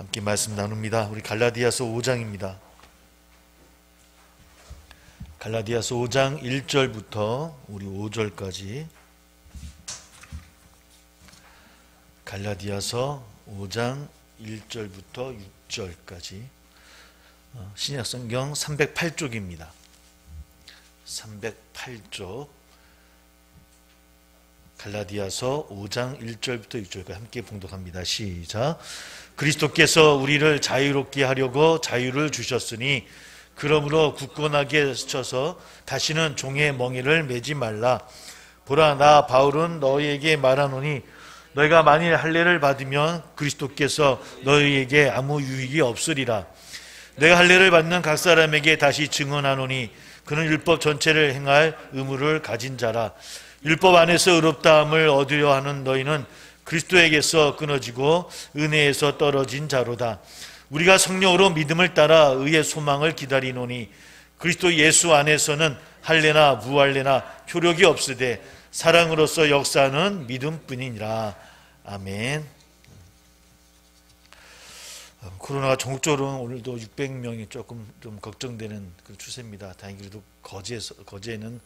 함께 말씀 나눕니다. 우리 갈라디아서 5장입니다. 갈라디아서 5장 1절부터 우리 5절까지, 갈라디아서 5장 1절부터 6절까지 신약성경 308쪽입니다. 308쪽 갈라디아서 5장 1절부터 6절까지 함께 봉독합니다. 시작. 그리스도께서 우리를 자유롭게 하려고 자유를 주셨으니 그러므로 굳건하게 서서 다시는 종의 멍에를 매지 말라. 보라, 나 바울은 너희에게 말하노니 너희가 만일 할례를 받으면 그리스도께서 너희에게 아무 유익이 없으리라. 내가 할례를 받는 각 사람에게 다시 증언하노니 그는 율법 전체를 행할 의무를 가진 자라. 율법 안에서 의롭다함을 얻으려 하는 너희는 그리스도에게서 끊어지고 은혜에서 떨어진 자로다. 우리가 성령으로 믿음을 따라 의의 소망을 기다리노니 그리스도 예수 안에서는 할례나 무할례나 효력이 없으되 사랑으로서 역사하는 믿음뿐이니라. 아멘. 코로나가 전국적으로 오늘도 600명이 조금 좀 걱정되는 그 추세입니다. 다행히 그래도 거제에는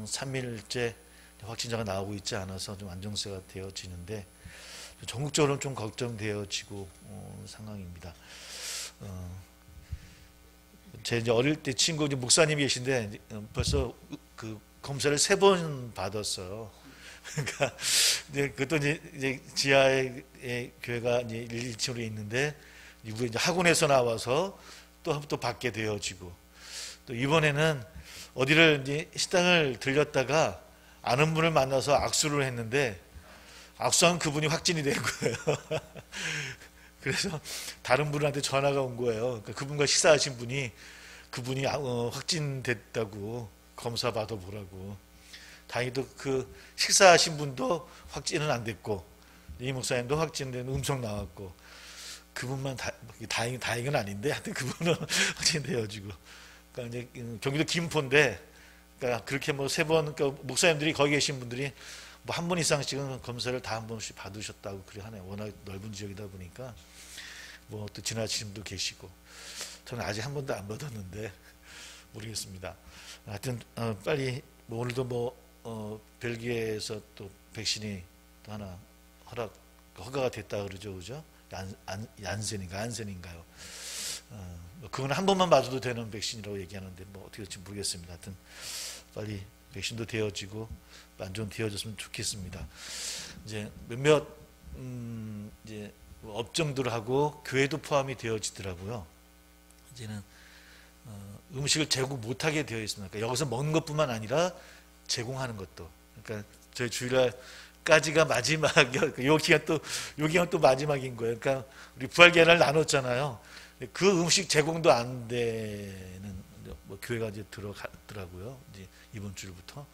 3일째 확진자가 나오고 있지 않아서 좀 안정세가 되어지는데 전국적으로는 좀 걱정되어지고 상황입니다. 제 이제 어릴 때 친구 목사님이 계신데 벌써 그 검사를 3번 받았어요. 그러니까 그것도 이제 지하에 교회가 이제 1층으로 있는데 이제 학원에서 나와서 또 받게 되어지고, 또 이번에는 어디를 이제 식당을 들렸다가 아는 분을 만나서 악수를 했는데 악수한 그분이 확진이 된 거예요. 그래서 다른 분한테 전화가 온 거예요. 그러니까 그분과 식사하신 분이 그분이 확진됐다고 검사 받아보라고. 다행히도 그 식사하신 분도 확진은 안 됐고 이 목사님도 확진된 음성 나왔고, 그분만 다행은 아닌데 하여튼 그분은 확진되어지고. 그러니까 이제 경기도 김포인데, 그러니까 그렇게 뭐 3번, 그러니까 목사님들이 거기 계신 분들이 뭐 1번 이상씩은 검사를 다 한 번씩 받으셨다고 그래 하네요. 워낙 넓은 지역이다 보니까. 뭐 또 지나치신 분도 계시고. 저는 아직 한 번도 안 받았는데 모르겠습니다. 하여튼 빨리 뭐 오늘도 벨기에에서 또 백신이 또 하나 허가가 됐다 그러죠, 그죠? 안센인가요? 그건 한 번만 맞아도 되는 백신이라고 얘기하는데 뭐 어떻게 될지 모르겠습니다. 하여튼 빨리 백신도 되어지고 완전 되어졌으면 좋겠습니다. 이제 몇몇 이제 업종들하고 교회도 포함이 되어지더라고요. 이제는 음식을 제공 못하게 되어 있습니다. 그러니까 여기서 먹는 것뿐만 아니라 제공하는 것도. 그러니까 저희 주일날까지가 마지막이요. 여기가 또 마지막인 거예요. 그러니까 우리 부활계란을 나눴잖아요. 그 음식 제공도 안 되는 교회가 이제 들어가더라고요. 이제 이번 주부터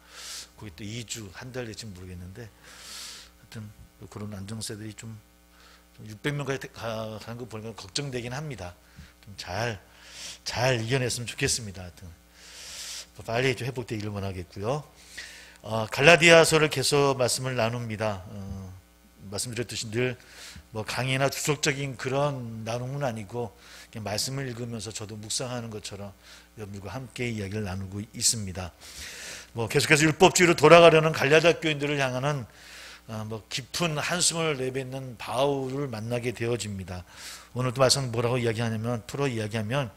거기 또 2주 한 달 될지 모르겠는데, 하여튼 그런 안정세들이 좀 600명까지 가는 거 보니까 걱정되긴 합니다. 좀 잘 이겨냈으면 좋겠습니다. 하여튼 빨리 좀 회복되기를 원하겠고요. 갈라디아서를 계속 말씀을 나눕니다. 말씀드렸듯이 늘 뭐 강의나 주석적인 그런 나눔은 아니고 그냥 말씀을 읽으면서 저도 묵상하는 것처럼 여러분들과 함께 이야기를 나누고 있습니다. 뭐 계속해서 율법주의로 돌아가려는 갈라디아 교인들을 향하는 깊은 한숨을 내뱉는 바울을 만나게 되어집니다. 오늘도 말씀 뭐라고 이야기하냐면, 풀어 이야기하면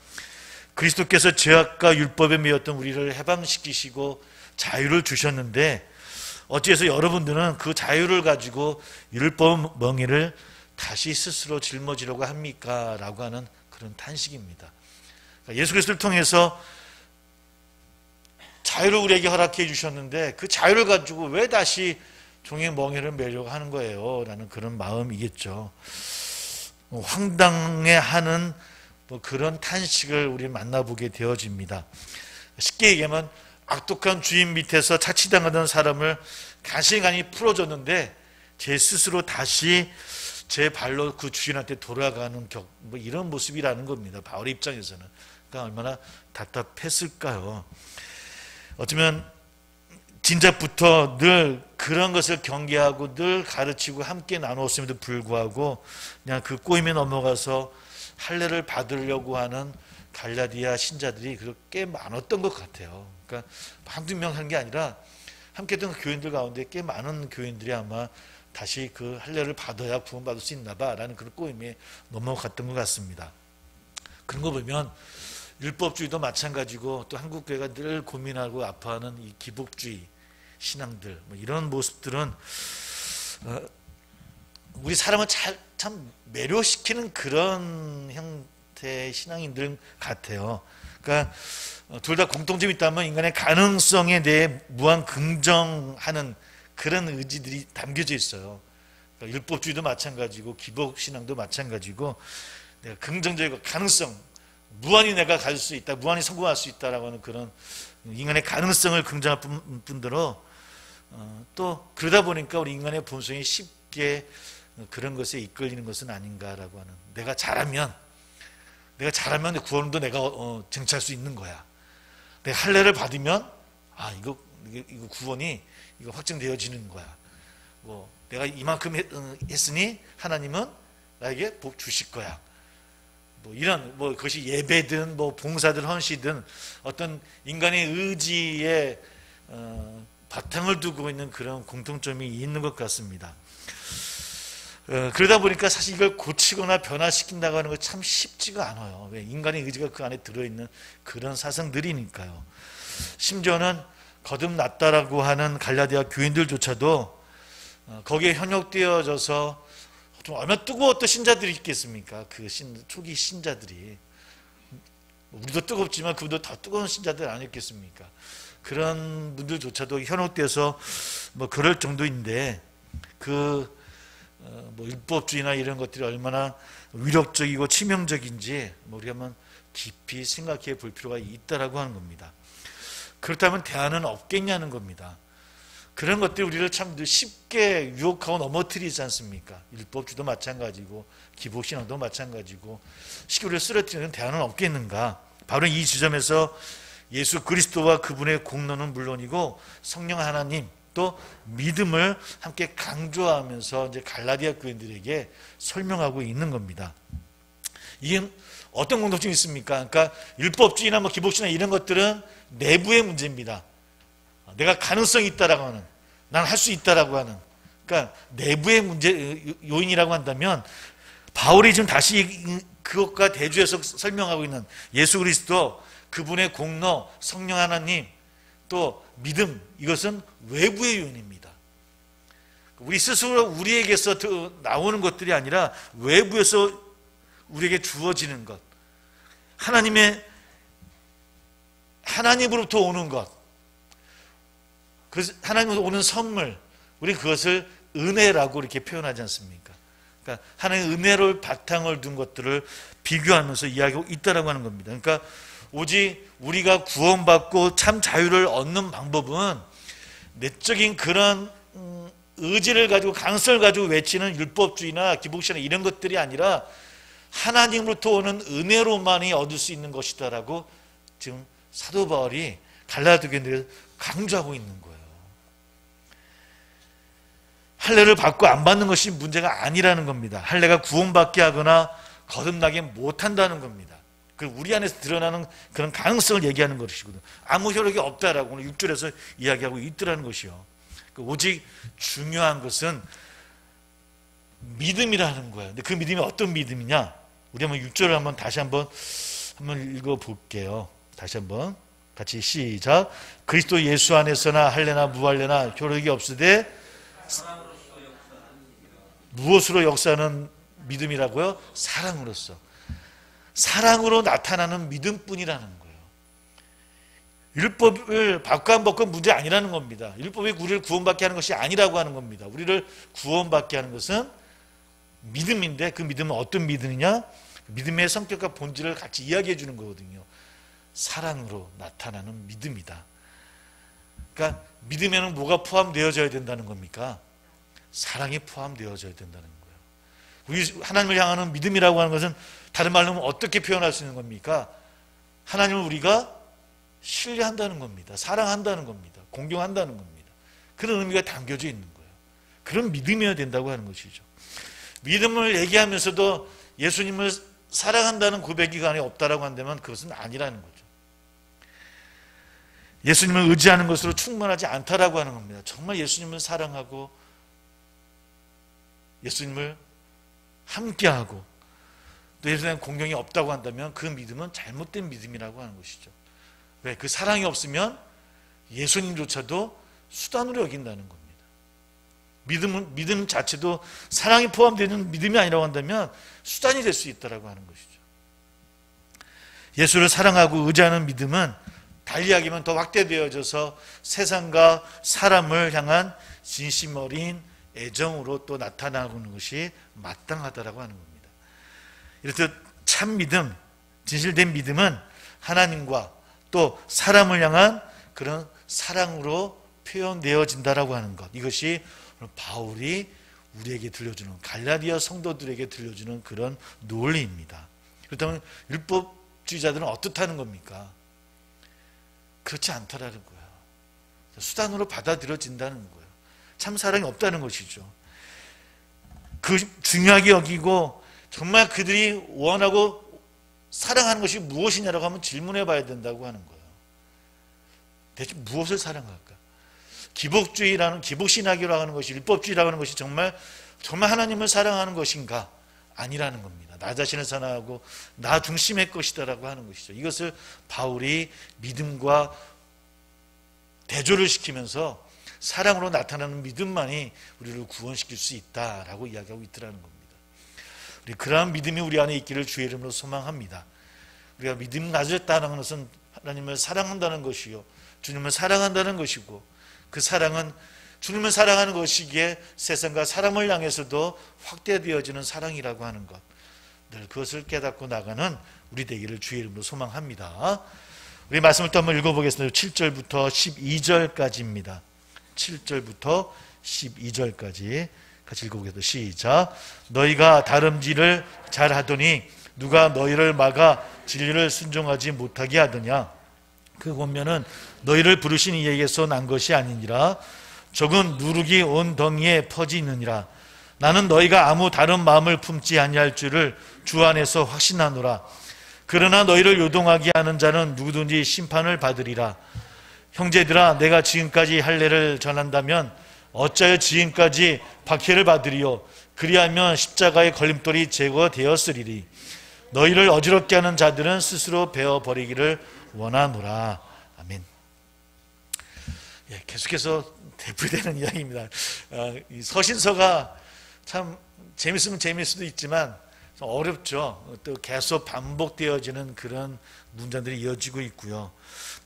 그리스도께서 죄악과 율법에 매였던 우리를 해방시키시고 자유를 주셨는데 어찌해서 여러분들은 그 자유를 가지고 율법 멍에를 다시 스스로 짊어지려고 합니까? 라고 하는 그런 탄식입니다. 그러니까 예수 그리스도를 통해서 자유를 우리에게 허락해 주셨는데 그 자유를 가지고 왜 다시 종의 멍에를 매려고 하는 거예요? 라는 그런 마음이겠죠. 황당해하는 그런 탄식을 우리 만나보게 되어집니다. 쉽게 얘기하면 악독한 주인 밑에서 자치당하던 사람을 간신간이 풀어줬는데 제 스스로 다시 제 발로 그 주인한테 돌아가는 이런 모습이라는 겁니다. 바울의 입장에서는. 그러니까 얼마나 답답했을까요? 어쩌면 진작부터 늘 그런 것을 경계하고 늘 가르치고 함께 나누었음에도 불구하고 그냥 그 꼬임에 넘어가서 할례를 받으려고 하는 갈라디아 신자들이 꽤 많았던 것 같아요. 그러니까 한두 명 한 게 아니라 함께 했던 교인들 가운데 꽤 많은 교인들이 아마 다시 그 할례를 받아야 구원받을 수 있나 봐라는 그런 꼬임에 넘어갔던 것 같습니다. 그런 거 보면 율법주의도 마찬가지고 또 한국교회가 늘 고민하고 아파하는 이 기복주의 신앙들 이런 모습들은 우리 사람을 참 매료시키는 그런 형태의 신앙인들 같아요. 그러니까 둘 다 공통점이 있다면 인간의 가능성에 대해 무한 긍정하는 그런 의지들이 담겨져 있어요. 그러니까 율법주의도 마찬가지고 기복신앙도 마찬가지고 내가 긍정적이고 가능성, 무한히 내가 가질 수 있다, 무한히 성공할 수 있다라고 하는 그런 인간의 가능성을 긍정할 뿐더러 또 그러다 보니까 우리 인간의 본성이 쉽게 그런 것에 이끌리는 것은 아닌가라고 하는, 내가 잘하면 구원도 내가 쟁취할 수 있는 거야. 내가 할례를 받으면 이거 구원이 이거 확정되어지는 거야. 내가 이만큼 했으니 하나님은 나에게 복 주실 거야. 이런 그것이 예배든 봉사든 헌시든 어떤 인간의 의지에 바탕을 두고 있는 그런 공통점이 있는 것 같습니다. 그러다 보니까 사실 이걸 고치거나 변화시킨다고 하는 건 참 쉽지가 않아요. 왜? 인간의 의지가 그 안에 들어있는 그런 사상들이니까요. 심지어는 거듭났다라고 하는 갈라디아 교인들조차도 거기에 현혹되어져서 좀 얼마나 뜨거웠던 신자들이 있겠습니까? 초기 신자들이. 우리도 뜨겁지만 그분도 더 뜨거운 신자들 아니었겠습니까? 그런 분들조차도 현혹돼서 그럴 정도인데 율법주의나 이런 것들이 얼마나 위력적이고 치명적인지 우리가 한번 깊이 생각해 볼 필요가 있다라고 하는 겁니다. 그렇다면 대안은 없겠냐는 겁니다. 그런 것들이 우리를 참 쉽게 유혹하고 넘어뜨리지 않습니까? 율법주의도 마찬가지고 기복신앙도 마찬가지고 쉽게 우리를 쓰러뜨리는 대안은 없겠는가? 바로 이 지점에서 예수 그리스도와 그분의 공로는 물론이고 성령 하나님 또 믿음을 함께 강조하면서 이제 갈라디아 교인들에게 설명하고 있는 겁니다. 이게 어떤 공통점이 있습니까? 그러니까 율법주의나 기복주의나 이런 것들은 내부의 문제입니다. 내가 가능성이 있다라고 하는, 난 할 수 있다라고 하는, 그러니까 내부의 문제 요인이라고 한다면 바울이 지금 다시 그것과 대조해서 설명하고 있는 예수 그리스도, 그분의 공로, 성령 하나님, 또 믿음, 이것은 외부의 요인입니다. 우리 스스로 우리에게서 나오는 것들이 아니라 외부에서 우리에게 주어지는 것, 하나님으로부터 오는 것, 하나님으로부터 오는 선물, 우리 그것을 은혜라고 이렇게 표현하지 않습니까? 그러니까 하나님의 은혜를 바탕을 둔 것들을 비교하면서 이야기하고 있다라고 하는 겁니다. 그러니까 오직 우리가 구원받고 참 자유를 얻는 방법은 내적인 그런 의지를 가지고 강성을 가지고 외치는 율법주의나 기복신앙 이런 것들이 아니라 하나님으로부터 오는 은혜로만이 얻을 수 있는 것이다라고 지금 사도 바울이 갈라디아 교인들을 강조하고 있는 거예요. 할례를 받고 안 받는 것이 문제가 아니라는 겁니다. 할례가 구원받게 하거나 거듭나게 못한다는 겁니다. 우리 안에서 드러나는 그런 가능성을 얘기하는 것이거든요. 아무 효력이 없다라고 오늘 6절에서 이야기하고 있더라는 것이요. 오직 중요한 것은 믿음이라는 거예요. 근데 그 믿음이 어떤 믿음이냐? 우리 한번 6절을 한번 다시 한번 읽어볼게요. 다시 한번 같이 시작. 그리스도 예수 안에서나 할례나 무할례나 효력이 없으되 무엇으로 역사하는 믿음이라고요? 사랑으로 나타나는 믿음뿐이라는 거예요. 율법을 받고 안 받고 문제 아니라는 겁니다. 율법이 우리를 구원받게 하는 것이 아니라고 하는 겁니다. 우리를 구원받게 하는 것은 믿음인데 그 믿음은 어떤 믿음이냐? 믿음의 성격과 본질을 같이 이야기해 주는 거거든요. 사랑으로 나타나는 믿음이다. 그러니까 믿음에는 뭐가 포함되어져야 된다는 겁니까? 사랑이 포함되어져야 된다는 거예요. 우리 하나님을 향하는 믿음이라고 하는 것은 다른 말로 하면 어떻게 표현할 수 있는 겁니까? 하나님을 우리가 신뢰한다는 겁니다. 사랑한다는 겁니다. 공경한다는 겁니다. 그런 의미가 담겨져 있는 거예요. 그런 믿음이어야 된다고 하는 것이죠. 믿음을 얘기하면서도 예수님을 사랑한다는 고백이 안에 없다라고 한다면 그것은 아니라는 거죠. 예수님을 의지하는 것으로 충분하지 않다라고 하는 겁니다. 정말 예수님을 사랑하고 예수님을 함께하고 또 예수님 공경이 없다고 한다면 그 믿음은 잘못된 믿음이라고 하는 것이죠. 왜? 그 사랑이 없으면 예수님조차도 수단으로 여긴다는 겁니다. 믿음 자체도 사랑이 포함되는 믿음이 아니라고 한다면 수단이 될 수 있다라고 하는 것이죠. 예수를 사랑하고 의지하는 믿음은 달리 이야기하면 더 확대되어져서 세상과 사람을 향한 진심 어린 애정으로 또 나타나는 것이 마땅하다라고 하는 겁니다. 이렇듯 참 믿음, 진실된 믿음은 하나님과 또 사람을 향한 그런 사랑으로 표현되어진다라고 하는 것. 이것이 바울이 우리에게 들려주는, 갈라디아 성도들에게 들려주는 그런 논리입니다. 그렇다면 율법주의자들은 어떻다는 겁니까? 그렇지 않다라는 거예요. 수단으로 받아들여진다는 거예요. 참 사랑이 없다는 것이죠. 그 중요하게 여기고 정말 그들이 원하고 사랑하는 것이 무엇이냐라고 하면 질문해 봐야 된다고 하는 거예요. 대체 무엇을 사랑할까? 기복신학이라고 하는 것이, 율법주의라고 하는 것이 정말 하나님을 사랑하는 것인가? 아니라는 겁니다. 나 자신을 사랑하고 나 중심의 것이다라고 하는 것이죠. 이것을 바울이 믿음과 대조를 시키면서 사랑으로 나타나는 믿음만이 우리를 구원시킬 수 있다라고 이야기하고 있더라는 겁니다. 우리 그러한 믿음이 우리 안에 있기를 주의 이름으로 소망합니다. 우리가 믿음 가졌다는 것은 하나님을 사랑한다는 것이요, 주님을 사랑한다는 것이고, 그 사랑은 주님을 사랑하는 것이기에 세상과 사람을 향해서도 확대되어지는 사랑이라고 하는 것, 늘 그것을 깨닫고 나가는 우리 되기를 주의 이름으로 소망합니다. 우리 말씀을 또 한번 읽어보겠습니다. 7절부터 12절까지입니다. 7절부터 12절까지 같이 읽어보겠습니다. 시작. 너희가 다름질을 잘하더니 누가 너희를 막아 진리를 순종하지 못하게 하더냐? 그 권면은 너희를 부르신 이에게서 난 것이 아니니라. 적은 누룩이 온 덩이에 퍼지느니라. 나는 너희가 아무 다른 마음을 품지 아니할 줄을 주 안에서 확신하노라. 그러나 너희를 요동하게 하는 자는 누구든지 심판을 받으리라. 형제들아, 내가 지금까지 할례를 전한다면 어찌하여 지금까지 박해를 받으리요? 그리하면 십자가의 걸림돌이 제거되었으리리. 너희를 어지럽게 하는 자들은 스스로 베어버리기를 원하노라. 아멘. 계속해서 대풀이되는 이야기입니다. 이 서신서가 참 재밌으면 재미있을 수도 있지만 어렵죠. 또 계속 반복되어지는 그런 문장들이 이어지고 있고요.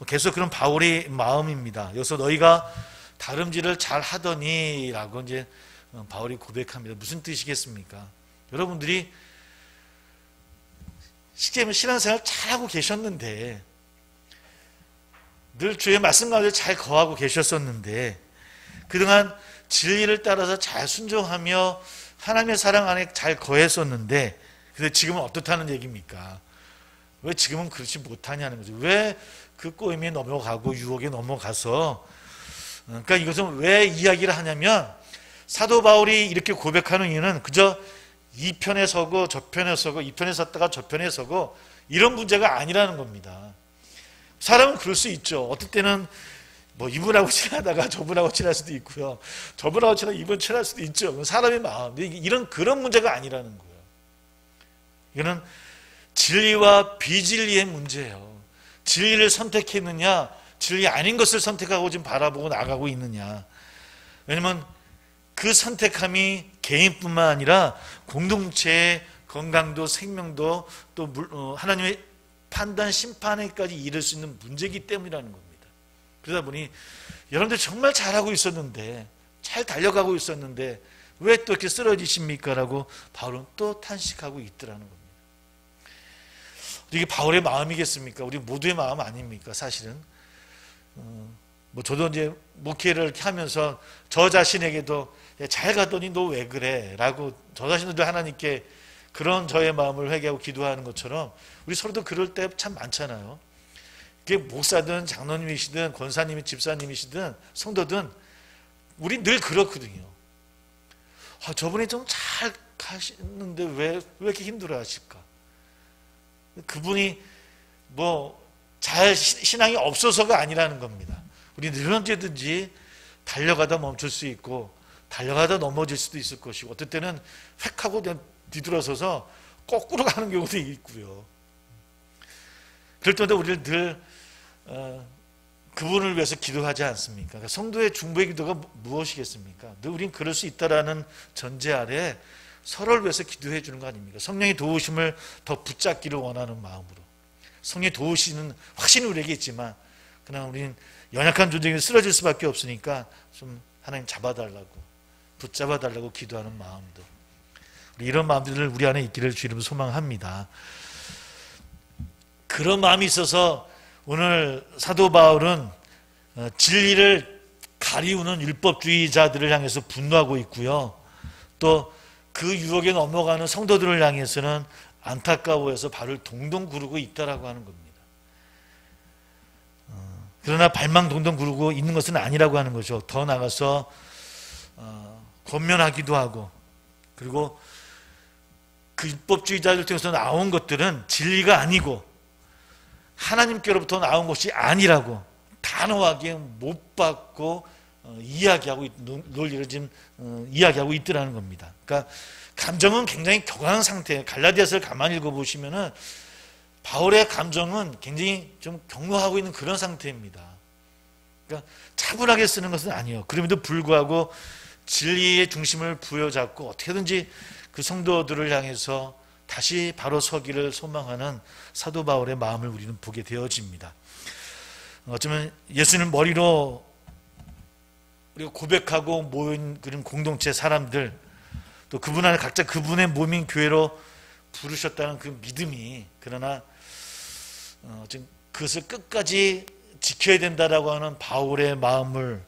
계속 그런 바울의 마음입니다. 여기서 너희가 다름질을 잘 하더니라고 이제 바울이 고백합니다. 무슨 뜻이겠습니까? 여러분들이 쉽게 신앙생활 잘하고 계셨는데, 늘 주의 말씀 가운데 잘 거하고 계셨었는데, 그동안 진리를 따라서 잘 순종하며 하나님의 사랑 안에 잘 거했었는데, 근데 지금은 어떻다는 얘기입니까? 왜 지금은 그렇지 못하냐는 거죠. 왜 그 꼬임에 넘어가고 유혹에 넘어가서, 그러니까 이것은 왜 이야기를 하냐면, 사도 바울이 이렇게 고백하는 이유는 그저 이 편에 서고 저 편에 서고, 이 편에 섰다가 저 편에 서고 이런 문제가 아니라는 겁니다. 사람은 그럴 수 있죠. 어떨 때는 뭐 이분하고 친하다가 저분하고 친할 수도 있고요, 저분하고 친하다 이분 친할 수도 있죠. 사람의 마음. 그런 문제가 아니라는 거예요. 이거는 진리와 비진리의 문제예요. 진리를 선택했느냐, 진리 아닌 것을 선택하고 지금 바라보고 나가고 있느냐. 왜냐면 그 선택함이 개인뿐만 아니라 공동체의 건강도 생명도 또 하나님의 판단 심판에까지 이를 수 있는 문제이기 때문이라는 겁니다. 그러다 보니 여러분들 정말 잘하고 있었는데, 잘 달려가고 있었는데 왜 또 이렇게 쓰러지십니까? 라고 바울은 또 탄식하고 있더라는 겁니다. 이게 바울의 마음이겠습니까? 우리 모두의 마음 아닙니까? 사실은 저도 이제 목회를 하면서 저 자신에게도 잘 가더니 너 왜 그래? 라고 저 자신도 하나님께 그런 저의 마음을 회개하고 기도하는 것처럼 우리 서로도 그럴 때 참 많잖아요. 그게 목사든 장로님이시든 권사님이 집사님이시든 성도든 우리 늘 그렇거든요. 저분이 좀 잘 가시는데 왜 이렇게 힘들어 하실까? 그분이 잘 신앙이 없어서가 아니라는 겁니다. 우리 늘 언제든지 달려가다 멈출 수 있고 달려가다 넘어질 수도 있을 것이고 어떨 때는 획 하고 뒤돌아서서 거꾸로 가는 경우도 있고요. 그럴 때마다 우리를 늘 그분을 위해서 기도하지 않습니까? 그러니까 성도의 중보의 기도가 무엇이겠습니까? 늘 우린 그럴 수 있다라는 전제 아래 서로를 위해서 기도해 주는 거 아닙니까? 성령의 도우심을 더 붙잡기를 원하는 마음으로. 성령의 도우시는 확신이 우리에게 있지만 그냥 우리는 연약한 존재에 쓰러질 수밖에 없으니까 좀 하나님 잡아달라고, 붙잡아달라고 기도하는 마음도, 이런 마음들을 우리 안에 있기를 주 이름으로 소망합니다. 그런 마음이 있어서 오늘 사도 바울은 진리를 가리우는 율법주의자들을 향해서 분노하고 있고요. 또 그 유혹에 넘어가는 성도들을 향해서는 안타까워해서 발을 동동 구르고 있다라고 하는 겁니다. 그러나 발망 동동 구르고 있는 것은 아니라고 하는 거죠. 더 나가서 권면하기도 하고, 그리고 그 율법주의자들 통해서 나온 것들은 진리가 아니고 하나님께로부터 나온 것이 아니라고 단호하게 못 받고 이야기하고 논리를 지금 이야기하고 있더라는 겁니다. 그러니까 감정은 굉장히 격한 상태예요. 갈라디아서를 가만히 읽어보시면은 바울의 감정은 굉장히 좀 경로하고 있는 그런 상태입니다. 그러니까 차분하게 쓰는 것은 아니에요. 그럼에도 불구하고 진리의 중심을 부여잡고 어떻게든지 그 성도들을 향해서 다시 바로 서기를 소망하는 사도 바울의 마음을 우리는 보게 되어집니다. 어쩌면 예수님 머리로 우리가 고백하고 모인 그런 공동체 사람들, 또 그분 안에 각자 그분의 몸인 교회로 부르셨다는 그 믿음이, 그러나 지금 그것을 끝까지 지켜야 된다라고 하는 바울의 마음을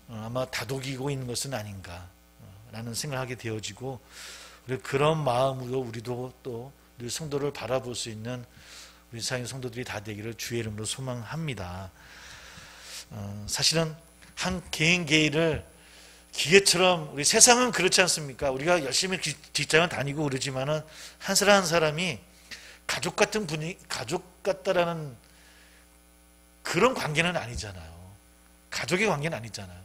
아마 다독이고 있는 것은 아닌가라는 생각을 하게 되어지고, 그런 마음으로 우리도 또 늘 성도를 바라볼 수 있는 우리 사랑의 성도들이 다 되기를 주의 이름으로 소망합니다. 사실은 한 개인 개인을 기계처럼, 우리 세상은 그렇지 않습니까? 우리가 열심히 직장을 다니고 그러지만은 한 사람 한 사람이 가족 같은 분이, 가족 같다라는 그런 관계는 아니잖아요. 가족의 관계는 아니잖아요.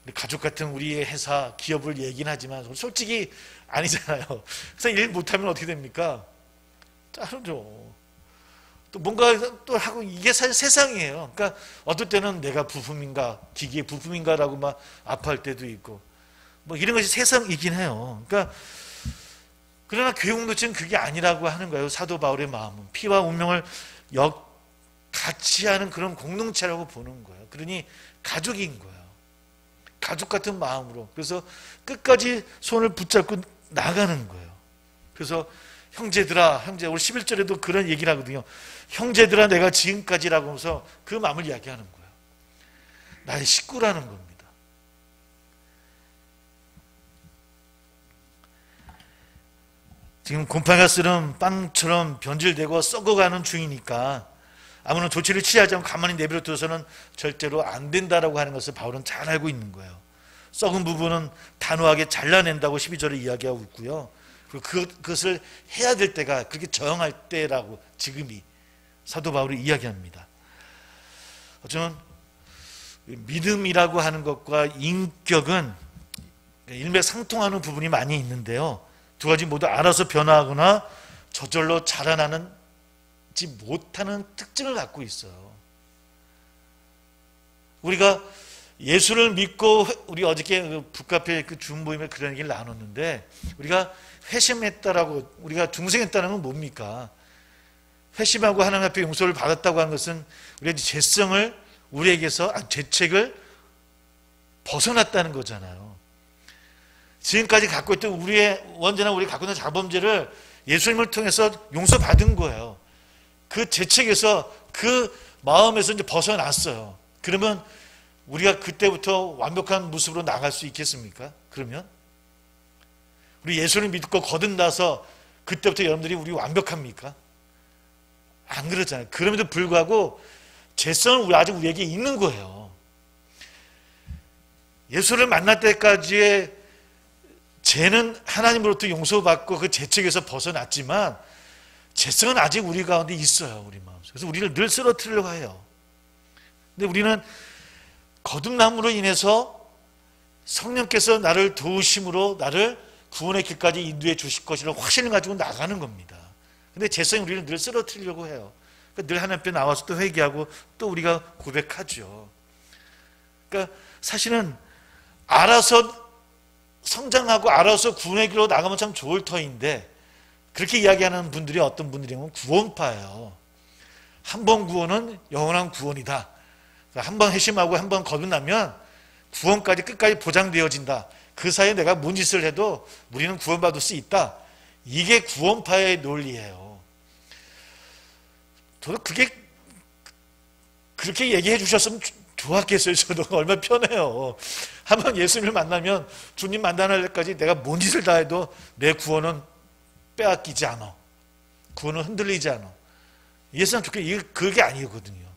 우리 가족 같은 우리의 회사, 기업을 얘기는 하지만 솔직히 아니잖아요. 그래서 일 못하면 어떻게 됩니까? 자르죠. 또 뭔가 또 하고, 이게 사실 세상이에요. 그러니까 어떨 때는 내가 부품인가, 기계의 부품인가라고 막 아파할 때도 있고, 이런 것이 세상이긴 해요. 그러니까 그러나 교회 공동체는 그게 아니라고 하는 거예요. 사도 바울의 마음은 피와 운명을 같이 하는 그런 공동체라고 보는 거예요. 그러니 가족인 거예요. 가족 같은 마음으로. 그래서 끝까지 손을 붙잡고 나가는 거예요. 그래서 형제들아, 우리 11절에도 그런 얘기를 하거든요. 형제들아, 내가 지금까지라고 하면서 그 마음을 이야기하는 거예요. 나의 식구라는 겁니다. 지금 곰팡이가 쓰는 빵처럼 변질되고 썩어가는 중이니까 아무런 조치를 취하지 않고 가만히 내버려 둬서는 절대로 안 된다라고 하는 것을 바울은 잘 알고 있는 거예요. 썩은 부분은 단호하게 잘라낸다고 12절에 이야기하고 있고요. 그리고 그것을 해야 될 때가 그렇게 정할 때라고 지금이 사도 바울이 이야기합니다. 어쩌면 믿음이라고 하는 것과 인격은 일맥상통하는 부분이 많이 있는데요. 두 가지 모두 알아서 변화하거나 저절로 자라나지 못하는 특징을 갖고 있어요. 우리가 예수를 믿고, 우리 어저께 북카페 그 줌모임에 그런 얘기를 나눴는데, 우리가 회심했다라고, 우리가 중생했다는 건 뭡니까? 회심하고 하나님 앞에 용서를 받았다고 하는 것은 우리의 죄성을, 우리에게서 죄책을 벗어났다는 거잖아요. 지금까지 갖고 있던 우리의, 언제나 우리 갖고 있는 자범죄를 예수님을 통해서 용서받은 거예요. 그 죄책에서, 그 마음에서 이제 벗어났어요. 그러면 우리가 그때부터 완벽한 모습으로 나갈 수 있겠습니까? 그러면 우리 예수를 믿고 거듭나서 그때부터 여러분들이 우리 완벽합니까? 안 그러잖아요. 그럼에도 불구하고 죄성은 아직 우리에게 있는 거예요. 예수를 만날 때까지의 죄는 하나님으로부터 용서받고 그 죄책에서 벗어났지만 죄성은 아직 우리 가운데 있어요. 우리 마음속에. 그래서 우리를 늘 쓰러뜨리려고 해요. 근데 우리는 거듭남으로 인해서 성령께서 나를 도우심으로 나를 구원의 길까지 인도해 주실 것이라는 확신을 가지고 나가는 겁니다. 근데 죄성이 우리를 늘 쓰러뜨리려고 해요. 그러니까 늘 하나님 앞에 나와서 또 회개하고 또 우리가 고백하죠. 그러니까 사실은 알아서 성장하고 알아서 구원의 길로 나가면 참 좋을 터인데 그렇게 이야기하는 분들이 어떤 분들이면 구원파예요. 한 번 구원은 영원한 구원이다. 한 번 회심하고 한 번 거듭나면 구원까지 끝까지 보장되어진다. 그 사이에 내가 뭔 짓을 해도 우리는 구원받을 수 있다. 이게 구원파의 논리예요. 저도 그게 그렇게 얘기해 주셨으면 좋았겠어요. 저도 얼마나 편해요. 한번 예수님을 만나면 주님 만나는 날까지 내가 뭔 짓을 다 해도 내 구원은 빼앗기지 않아. 구원은 흔들리지 않아. 예수님 좋게 그게 아니거든요.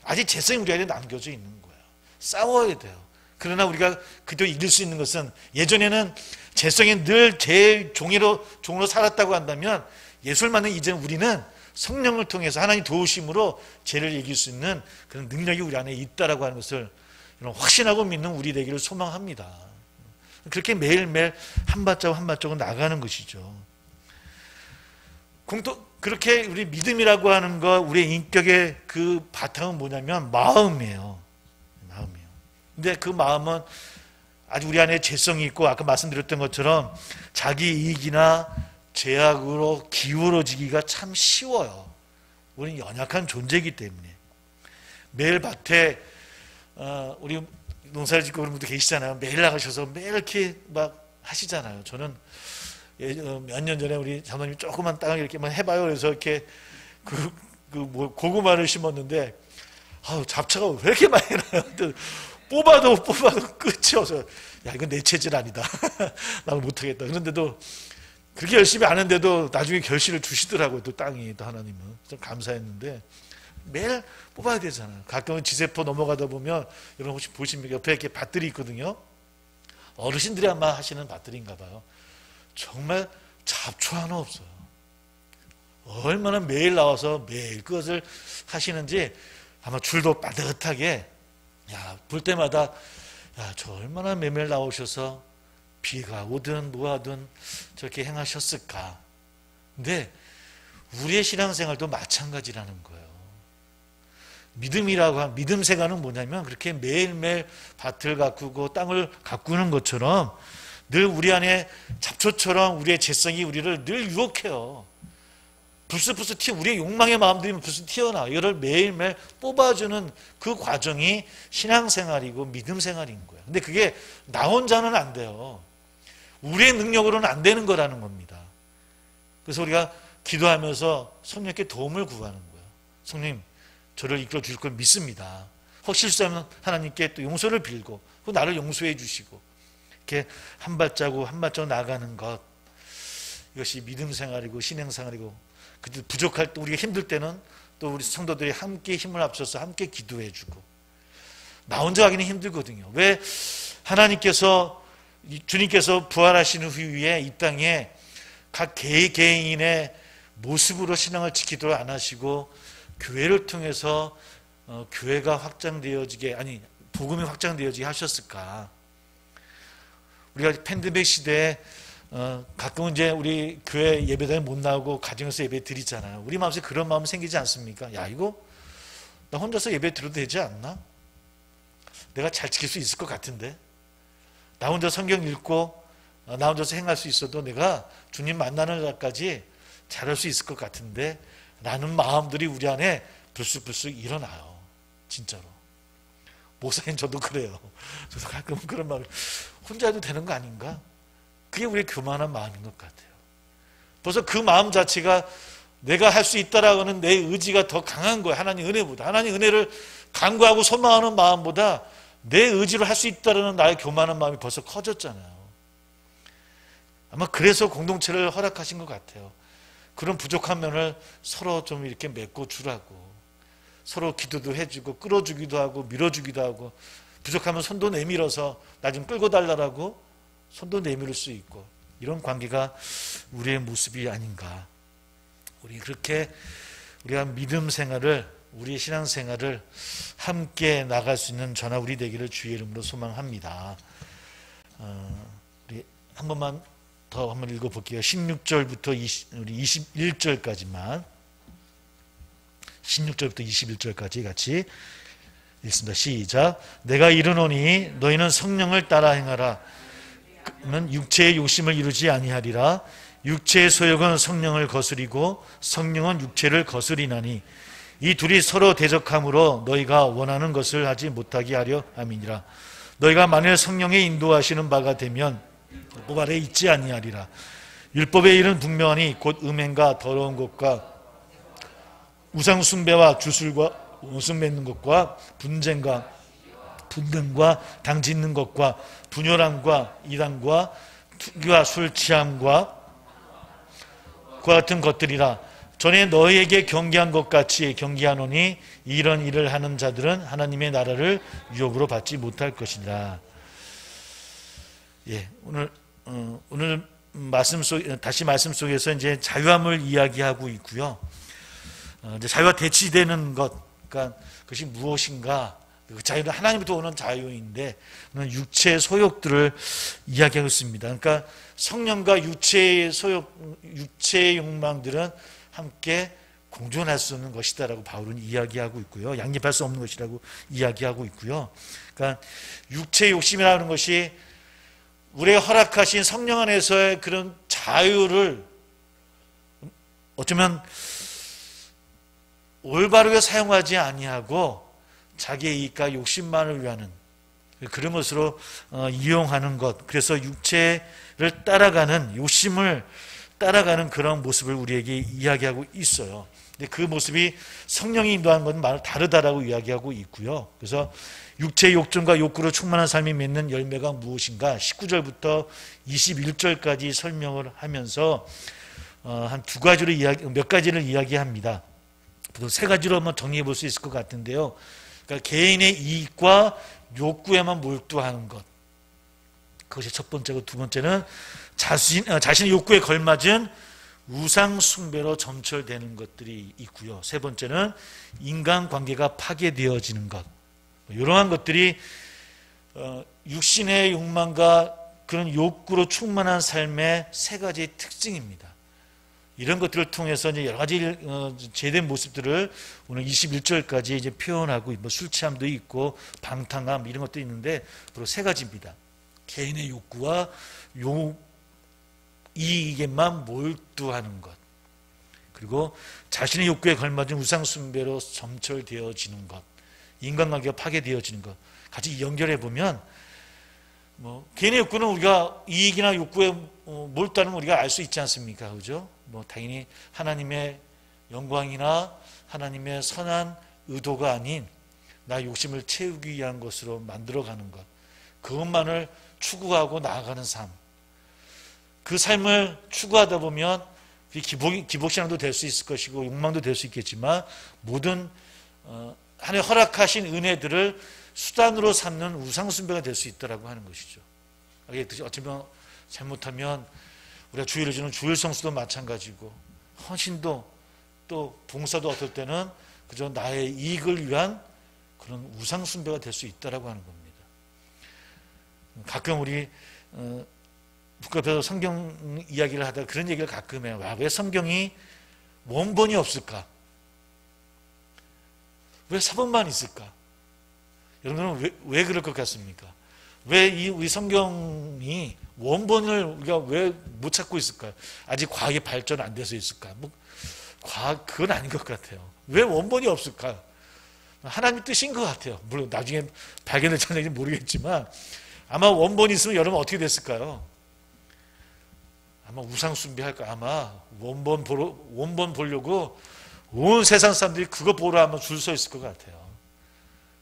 아직 죄성이 우리 안에 남겨져 있는 거예요. 싸워야 돼요. 그러나 우리가 그저 이길 수 있는 것은 예전에는 죄성이 늘 제 종으로 살았다고 한다면 예수를 만난 이제는 우리는 성령을 통해서 하나님 도우심으로 죄를 이길 수 있는 그런 능력이 우리 안에 있다라고 하는 것을 확신하고 믿는 우리 되기를 소망합니다. 그렇게 매일매일 한 발자국 한 발자국 나가는 것이죠. 그렇게 우리 믿음이라고 하는 것, 우리의 인격의 그 바탕은 뭐냐면 마음이에요. 마음이에요. 근데 그 마음은 아주 우리 안에 죄성이 있고 아까 말씀드렸던 것처럼 자기 이익이나 죄악으로 기울어지기가 참 쉬워요. 우리는 연약한 존재이기 때문에. 매일 밭에 우리 농사를 짓고 그런 분도 계시잖아요. 매일 나가셔서 매일 이렇게 막 하시잖아요. 저는 몇 년 전에 우리 장로님이 조그만 땅을 이렇게만 해봐요. 그래서 이렇게 고구마를 심었는데 잡초가 왜 이렇게 많이 나요? 뽑아도 끝이 없어요. 야, 이건 내 체질 아니다. 나는 못하겠다. 그런데도 그렇게 열심히 하는데도 나중에 결실을 주시더라고요. 또 땅이 또 하나님은. 좀 감사했는데 매일 뽑아야 되잖아요. 가끔은 지세포 넘어가다 보면 여러분 혹시 보시면 옆에 이렇게 밭들이 있거든요. 어르신들이 아마 하시는 밭들인가 봐요. 정말 잡초 하나 없어요. 얼마나 매일 나와서 매일 그것을 하시는지 아마 줄도 빠듯하게 볼 때마다 저 얼마나 매일 나오셔서 비가 오든 뭐하든 저렇게 행하셨을까. 근데 우리의 신앙생활도 마찬가지라는 거예요. 믿음이라고 하는 믿음 생활은 뭐냐면 그렇게 매일매일 밭을 가꾸고 땅을 가꾸는 것처럼 늘 우리 안에 잡초처럼 우리의 죄성이 우리를 늘 유혹해요. 불쑥불쑥 우리의 욕망의 마음들이 불쑥 튀어나와. 이거를 매일매일 뽑아주는 그 과정이 신앙생활이고 믿음생활인 거예요. 근데 그게 나 혼자는 안 돼요. 우리의 능력으로는 안 되는 거라는 겁니다. 그래서 우리가 기도하면서 성령께 도움을 구하는 거예요. 성령, 저를 이끌어 주실 걸 믿습니다. 혹 실수하면 하나님께 또 용서를 빌고 나를 용서해 주시고 이렇게 한 발자국 한 발자국 나가는 것, 이것이 믿음 생활이고 신앙 생활이고, 그때 부족할 때 우리가 힘들 때는 또 우리 성도들이 함께 힘을 합쳐서 함께 기도해 주고. 나 혼자 하기는 힘들거든요. 왜? 하나님께서 주님께서 부활하신 후에 이 땅에 각 개개인의 모습으로 신앙을 지키도록 안 하시고 교회를 통해서 교회가 확장되어지게, 아니 복음이 확장되어지게 하셨을까? 우리가 팬데믹 시대에 가끔은 이제 우리 교회 예배당에 못 나오고 가정에서 예배 드리잖아요. 우리 마음속에 그런 마음 생기지 않습니까? 야, 이거 나 혼자서 예배 드려도 되지 않나? 내가 잘 지킬 수 있을 것 같은데, 나 혼자 성경 읽고 나 혼자서 행할 수 있어도 내가 주님 만나는 날까지 잘할 수 있을 것 같은데 라는 마음들이 우리 안에 불쑥불쑥 일어나요. 진짜로. 목사님 저도 그래요. 저도 가끔 그런 마음을, 혼자 해도 되는 거 아닌가? 그게 우리의 교만한 마음인 것 같아요. 벌써 그 마음 자체가 내가 할 수 있다라고 하는 내 의지가 더 강한 거예요. 하나님 은혜보다. 하나님 은혜를 간구하고 소망하는 마음보다 내 의지로 할 수 있다라는 나의 교만한 마음이 벌써 커졌잖아요. 아마 그래서 공동체를 허락하신 것 같아요. 그런 부족한 면을 서로 좀 이렇게 맺고 주라고. 서로 기도도 해주고 끌어주기도 하고 밀어주기도 하고 부족하면 손도 내밀어서 나 좀 끌고 달라라고 손도 내밀을 수 있고, 이런 관계가 우리의 모습이 아닌가. 우리 그렇게 우리가 믿음 생활을, 우리의 신앙 생활을 함께 나갈 수 있는 저나 우리 되기를 주의 이름으로 소망합니다. 우리 한 번만 더 한번 읽어볼게요. 16절부터 우리 21절까지만, 16절부터 21절까지 같이 읽습니다. 시작. 내가 이르노니 너희는 성령을 따라 행하라. 그는 육체의 욕심을 이루지 아니하리라. 육체의 소욕은 성령을 거스리고 성령은 육체를 거스리나니 이 둘이 서로 대적함으로 너희가 원하는 것을 하지 못하게 하려 함이니라. 너희가 만일 성령의 인도하시는 바가 되면 율법 아래 있지 아니하리라. 율법의 일은 분명하니 곧 음행과 더러운 것과 우상 숭배와 주술과 옷을 맺는 것과 분쟁과 분등과 당 짓는 것과 분열함과 이단과 투기와 술 취함과 그와 같은 것들이라. 전에 너희에게 경계한 것 같이 경계하노니 이런 일을 하는 자들은 하나님의 나라를 유업으로 받지 못할 것이니라. 예, 오늘 다시 말씀 속에서 이제 자유함을 이야기하고 있고요. 이제 자유와 대치되는 것, 그러니까 그것이 무엇인가? 그 자유는 하나님부터 오는 자유인데 육체의 소욕들을 이야기하고 있습니다. 그러니까 성령과 육체의 소욕, 육체의 욕망들은 함께 공존할 수 없는 것이다라고 바울은 이야기하고 있고요. 양립할 수 없는 것이라고 이야기하고 있고요. 그러니까 육체의 욕심이라는 것이 우리가 허락하신 성령 안에서의 그런 자유를 어쩌면 올바르게 사용하지 아니하고 자기의 이익과 욕심만을 위하는 그런 것으로 이용하는 것, 그래서 육체를 따라가는, 욕심을 따라가는 그런 모습을 우리에게 이야기하고 있어요. 근데 그 모습이 성령이 인도하는 것은 말을 다르다라고 이야기하고 있고요. 그래서 육체의 욕정과 욕구로 충만한 삶이 맺는 열매가 무엇인가 19절부터 21절까지 설명을 하면서 한 두 가지로 몇 가지를 이야기합니다. 세 가지로 한번 정리해 볼 수 있을 것 같은데요. 그러니까 개인의 이익과 욕구에만 몰두하는 것, 그것이 첫 번째고, 두 번째는 자신의 욕구에 걸맞은 우상 숭배로 점철되는 것들이 있고요. 세 번째는 인간관계가 파괴되어지는 것, 이러한 것들이 육신의 욕망과 그런 욕구로 충만한 삶의 세 가지의 특징입니다. 이런 것들을 통해서 이제 여러 가지 제된 모습들을 오늘 21절까지 이제 표현하고, 뭐 술 취함도 있고 방탕함 이런 것도 있는데 바로 세 가지입니다. 개인의 욕구와 이익에만 몰두하는 것, 그리고 자신의 욕구에 걸맞은 우상 숭배로 점철되어지는 것, 인간관계가 파괴되어지는 것. 같이 연결해 보면 개인의 욕구는 우리가 이익이나 욕구에 몰두하는 걸 우리가 알 수 있지 않습니까? 그죠? 당연히 하나님의 영광이나 하나님의 선한 의도가 아닌 나 욕심을 채우기 위한 것으로 만들어가는 것, 그것만을 추구하고 나아가는 삶, 그 삶을 추구하다 보면 기복신앙도 될 수 있을 것이고 욕망도 될 수 있겠지만 모든 하나님 허락하신 은혜들을 수단으로 삼는 우상숭배가 될 수 있다라고 하는 것이죠. 어쩌면 잘못하면 우리가 주일을 주는 주일 성수도 마찬가지고 헌신도 또 봉사도 어떨 때는 그저 나의 이익을 위한 그런 우상숭배가 될 수 있다라고 하는 겁니다. 가끔 우리 북카페에서 성경 이야기를 하다가 그런 얘기를 가끔 해요. 왜 성경이 원본이 없을까? 왜 사본만 있을까? 여러분은 왜 그럴 것 같습니까? 왜 우리 성경이 원본을 우리가 왜 못 찾고 있을까요? 아직 과학이 발전 안 돼서 있을까? 그건 아닌 것 같아요. 왜 원본이 없을까? 하나님의 뜻인 것 같아요. 물론 나중에 발견될지 안 될지 모르겠지만 아마 원본이 있으면 여러분 어떻게 됐을까요? 아마 우상 숭배할까? 아마 원본 보려고 온 세상 사람들이 그거 보러 아마 줄 서 있을 것 같아요.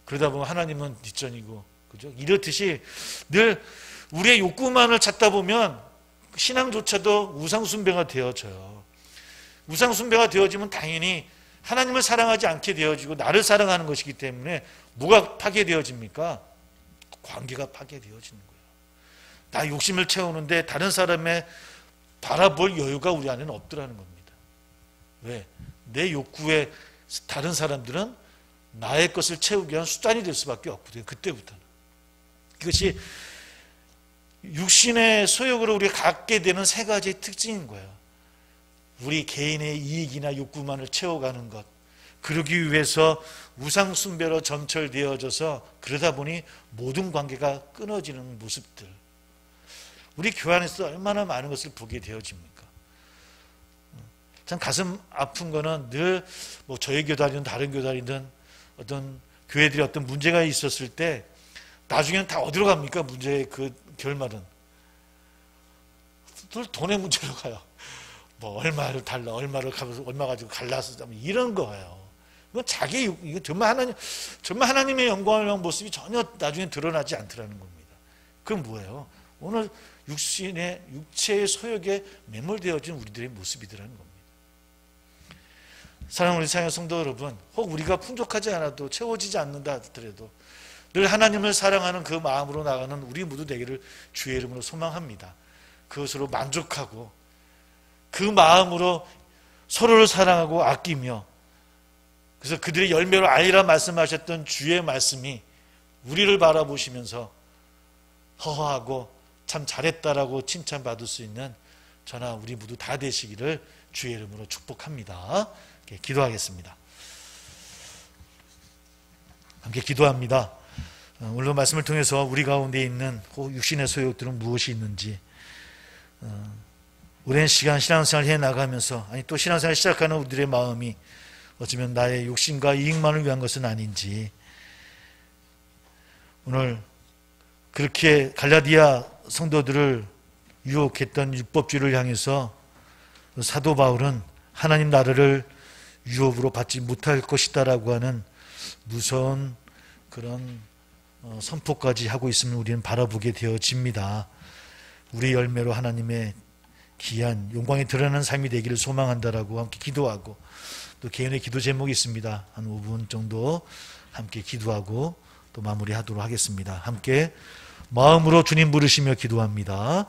그러다 보면 하나님은 뒷전이고, 그죠? 이렇듯이 늘 우리의 욕구만을 찾다 보면 신앙조차도 우상숭배가 되어져요. 우상숭배가 되어지면 당연히 하나님을 사랑하지 않게 되어지고 나를 사랑하는 것이기 때문에 뭐가 파괴되어집니까? 관계가 파괴되어지는 거예요. 나 욕심을 채우는데 다른 사람의 바라볼 여유가 우리 안에는 없더라는 겁니다. 왜? 내 욕구에 다른 사람들은 나의 것을 채우기 위한 수단이 될 수밖에 없거든요. 그때부터는. 이것이 육신의 소욕으로 우리가 갖게 되는 세 가지의 특징인 거예요. 우리 개인의 이익이나 욕구만을 채워가는 것, 그러기 위해서 우상 숭배로 점철되어져서 그러다 보니 모든 관계가 끊어지는 모습들. 우리 교회 안에서 얼마나 많은 것을 보게 되어집니까? 참 가슴 아픈 거는 늘 뭐 저희 교단이든 다른 교단이든 어떤 교회들이 어떤 문제가 있었을 때 나중에는 다 어디로 갑니까? 문제의 그 결말은 늘 돈의 문제로 가요. 뭐 얼마를 달라, 얼마를 가면서 얼마 가지고 갈라서 이런 거예요. 이건 이거 정말 하나님의 영광을 위한 모습이 전혀 나중에 드러나지 않더라는 겁니다. 그건 뭐예요? 오늘 육체의 소욕에 매몰되어진 우리들의 모습이더라는 겁니다. 사랑하는 우리 사랑하는 성도 여러분, 혹 우리가 풍족하지 않아도 채워지지 않는다 하더라도 늘 하나님을 사랑하는 그 마음으로 나가는 우리 모두 되기를 주의 이름으로 소망합니다. 그것으로 만족하고 그 마음으로 서로를 사랑하고 아끼며, 그래서 그들의 열매로 알리라 말씀하셨던 주의 말씀이 우리를 바라보시면서 허허하고 참 잘했다라고 칭찬받을 수 있는 저나 우리 모두 다 되시기를 주의 이름으로 축복합니다. 기도하겠습니다. 함께 기도합니다. 오늘 말씀을 통해서 우리 가운데 있는 육신의 소욕들은 무엇이 있는지, 오랜 시간 신앙생활을 해나가면서, 아니 또 신앙생활을 시작하는 우리들의 마음이 어쩌면 나의 욕심과 이익만을 위한 것은 아닌지, 오늘 그렇게 갈라디아 성도들을 유혹했던 율법주의를 향해서 사도 바울은 하나님 나라를 유업으로 받지 못할 것이다라고 하는 무서운 그런 선포까지 하고 있음을 우리는 바라보게 되어집니다. 우리 열매로 하나님의 귀한 영광이 드러나는 삶이 되기를 소망한다라고 함께 기도하고, 또 개인의 기도 제목이 있습니다. 한 5분 정도 함께 기도하고 또 마무리하도록 하겠습니다. 함께 마음으로 주님 부르시며 기도합니다.